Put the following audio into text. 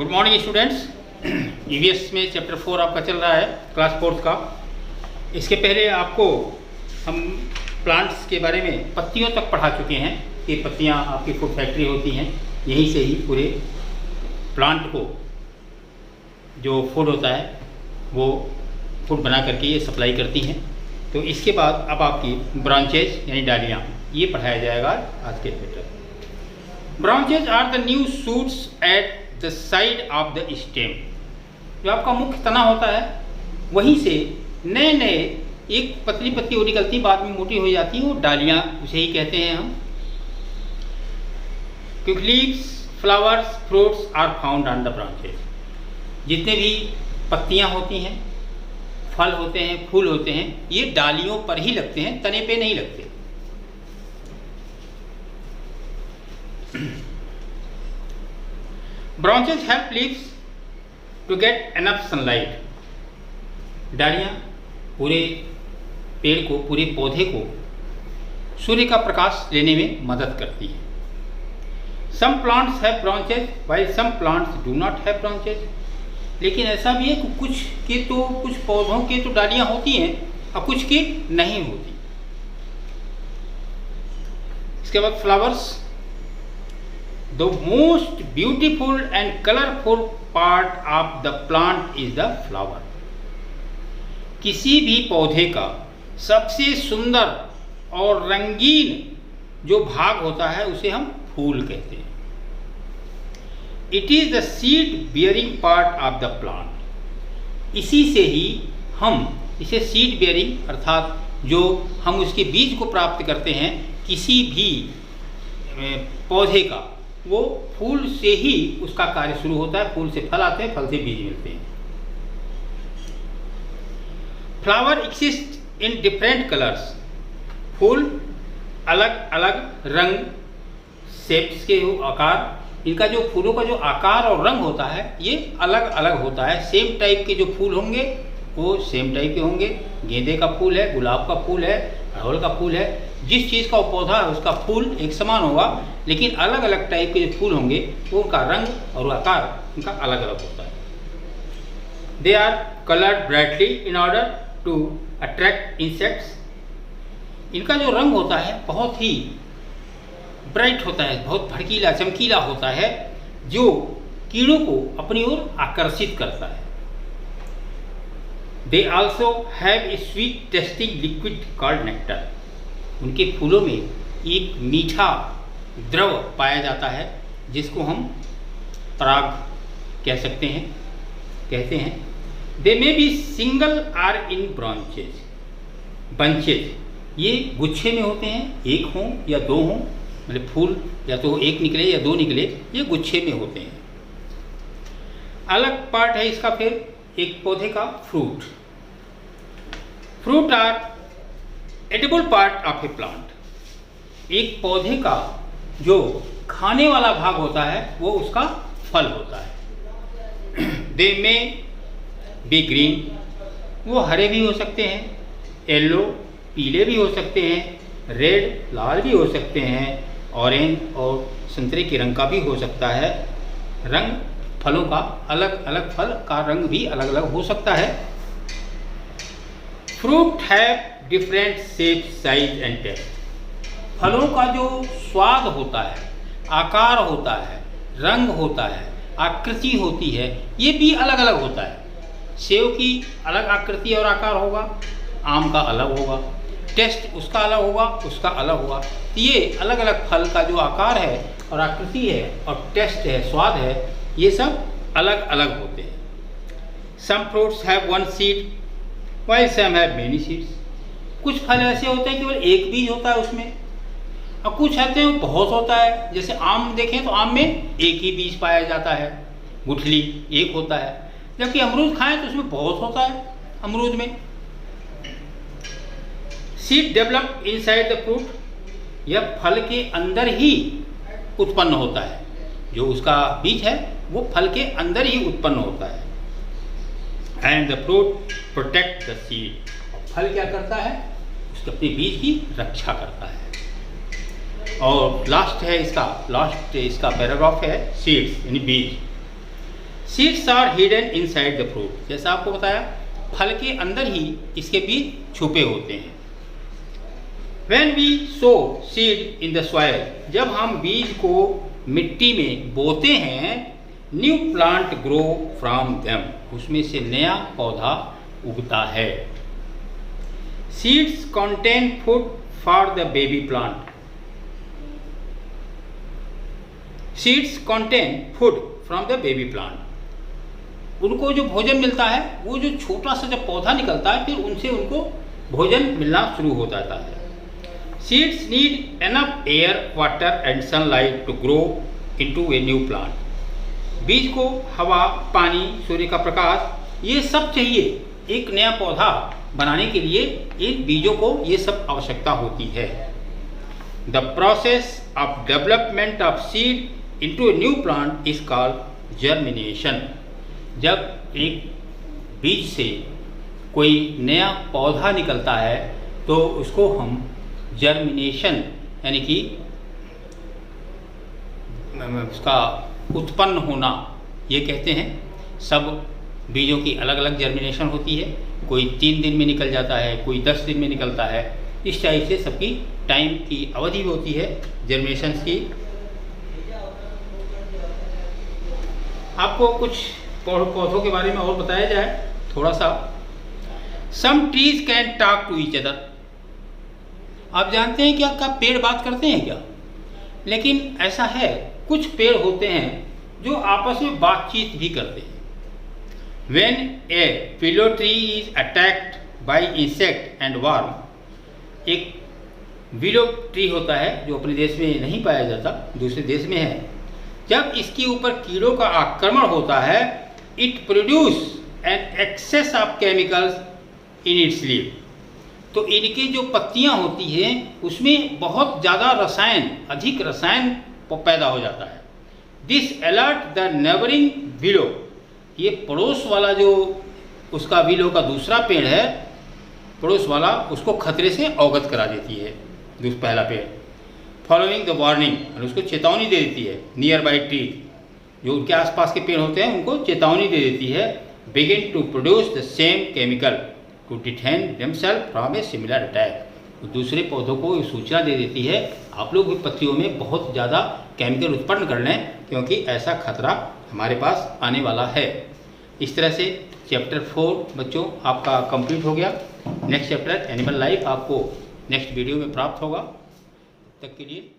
Good morning students. EVS में chapter 4 आपका चल रहा है, क्लास 4 का। इसके पहले आपको हम प्लांट्स के बारे में पत्तियों तक पढ़ा चुके हैं कि पत्तियां आपकी फूड फैक्ट्री होती हैं, यहीं से ही पूरे प्लांट को जो फूड होता है वो फूड बना करके ये सप्लाई करती हैं। तो इसके बाद अब आपकी ब्रांचेज यानी डालियाँ, ये पढ़ाया जाएगा आज के chapter. Branches are the new shoots at the side of the stem. जो आपका मुख्य तना होता है वहीं से नए नए एक पतली पत्ती वो निकलती, बाद में मोटी हो जाती है, वो डालियाँ उसे ही कहते हैं हम। क्योंकि leaves, flowers, fruits are found on the branches. जितने भी पत्तियाँ होती हैं, फल होते हैं, फूल होते हैं, ये डालियों पर ही लगते हैं, तने पे नहीं लगते। Branches help leaves to get enough sunlight. डालियाँ पूरे पेड़ को, पूरे पौधे को सूर्य का प्रकाश लेने में मदद करती है। Some plants have branches while some plants do not have branches. लेकिन ऐसा भी है कि कुछ पौधों के तो डालियाँ होती हैं और कुछ की नहीं होती। इसके बाद flowers. The most beautiful and colorful part of the plant is the flower. किसी भी पौधे का सबसे सुंदर और रंगीन जो भाग होता है उसे हम फूल कहते हैं। It is the seed bearing part of the plant. इसी से ही हम इसे सीड बेयरिंग अर्थात जो हम उसके बीज को प्राप्त करते हैं, किसी भी पौधे का वो फूल से ही उसका कार्य शुरू होता है। फूल से फल आते हैं, फल से बीज मिलते हैं। Flower exist in different colours. फूल अलग अलग रंग, शेप्स के आकार, इनका जो फूलों का जो आकार और रंग होता है ये अलग अलग होता है। सेम टाइप के जो फूल होंगे वो सेम टाइप के होंगे। गेंदे का फूल है, गुलाब का फूल है, अड़हुल का फूल है, जिस चीज़ का पौधा है उसका फूल एक समान होगा, लेकिन अलग अलग टाइप के जो फूल होंगे वो उनका रंग और आकार उनका अलग अलग होता है। They are coloured brightly in order to attract insects. इनका जो रंग होता है बहुत ही ब्राइट होता है, बहुत भड़कीला चमकीला होता है, जो कीड़ों को अपनी ओर आकर्षित करता है। They also have a sweet testing liquid called nectar. उनके फूलों में एक मीठा द्रव पाया जाता है जिसको हम पराग कहते हैं। They may be single or in branches bunches. ये गुच्छे में होते हैं, एक हों या दो हों, मतलब फूल या तो एक निकले या दो निकले, ये गुच्छे में होते हैं। अलग पार्ट है इसका फिर एक पौधे का fruit. Fruit are edible part of a plant. एक पौधे का जो खाने वाला भाग होता है वो उसका फल होता है। दे में बी ग्रीन, वो हरे भी हो सकते हैं, येलो पीले भी हो सकते हैं, रेड लाल भी हो सकते हैं, ऑरेंज और संतरे के रंग का भी हो सकता है। रंग फलों का अलग अलग, फल का रंग भी अलग अलग हो सकता है। Fruit have different shape, size and taste. फलों का जो स्वाद होता है, आकार होता है, रंग होता है, आकृति होती है, ये भी अलग अलग होता है। सेव की अलग आकृति और आकार होगा, आम का अलग होगा, टेस्ट उसका अलग होगा, उसका अलग होगा। तो ये अलग अलग फल का जो आकार है और आकृति है और टेस्ट है, स्वाद है, ये सब अलग अलग होते हैं। Some fruits have one seed while some have many seeds. कुछ फल ऐसे होते हैं केवल एक बीज होता है उसमें, और कुछ आते हैं बहुत होता है। जैसे आम देखें तो आम में एक ही बीज पाया जाता है, गुठली एक होता है। जबकि अमरूद खाएं तो उसमें बहुत होता है अमरूद में। Seed develop inside the fruit. यह फल के अंदर ही उत्पन्न होता है, जो उसका बीज है वो फल के अंदर ही उत्पन्न होता है। And the fruit protect the seed. फल क्या करता है, उसके अपने बीज की रक्षा करता है। और लास्ट इसका पैराग्राफ है सीड्स यानी बीज। Seeds are hidden inside the fruit, जैसा आपको बताया फल के अंदर ही इसके बीज छुपे होते हैं। When we sow seed in the soil, जब हम बीज को मिट्टी में बोते हैं, new plant grow from them, उसमें से नया पौधा उगता है। Seeds contain food for the baby plant, seeds contain food from the baby plant, उनको जो भोजन मिलता है वो जो छोटा सा जब पौधा निकलता है फिर उनसे उनको भोजन मिलना शुरू हो जाता है। Seeds need enough air, water and sunlight to grow into a new plant, बीज को हवा, पानी, सूर्य का प्रकाश ये सब चाहिए एक नया पौधा बनाने के लिए। इन बीजों को ये सब आवश्यकता होती है। The process of development of seed into a new plant is called germination. जब एक बीज से कोई नया पौधा निकलता है तो उसको हम जर्मिनेशन यानी कि उसका उत्पन्न होना ये कहते हैं। सब बीजों की अलग अलग जर्मिनेशन होती है, कोई 3 दिन में निकल जाता है, कोई 10 दिन में निकलता है, इस टाइप से सबकी टाइम की अवधि होती है जर्मिनेशन की। आपको कुछ पौधों के बारे में और बताया जाए थोड़ा सा। Some trees can talk to each other, आप जानते हैं क्या पेड़ बात करते हैं क्या? लेकिन ऐसा है, कुछ पेड़ होते हैं जो आपस में बातचीत भी करते हैं। When a willow tree is attacked by insect and worm, एक विलो ट्री होता है जो अपने देश में नहीं पाया जाता, दूसरे देश में है। जब इसके ऊपर कीड़ों का आक्रमण होता है, it produce an excess of chemicals in its leave, तो इनके जो पत्तियां होती हैं उसमें बहुत ज़्यादा रसायन, अधिक रसायन पैदा हो जाता है। This alert the neighbouring willow, ये पड़ोस वाला जो उसका विलो का दूसरा पेड़ है, पड़ोस वाला उसको खतरे से अवगत करा देती है। पहला पेड़ फॉलोइंग द वार्निंग, और उसको चेतावनी दे देती है। नियर बाई ट्री, जो उनके आसपास के पेड़ होते हैं उनको चेतावनी दे देती है। Begin to produce the same chemical to defend themself from a similar attack, दूसरे पौधों को ये सूचना दे देती है आप लोग भी पत्तियों में बहुत ज़्यादा केमिकल उत्पन्न कर लें क्योंकि ऐसा खतरा हमारे पास आने वाला है। इस तरह से चैप्टर 4 बच्चों आपका कंप्लीट हो गया। नेक्स्ट चैप्टर एनिमल लाइफ आपको नेक्स्ट वीडियो में प्राप्त होगा। तब तक के लिए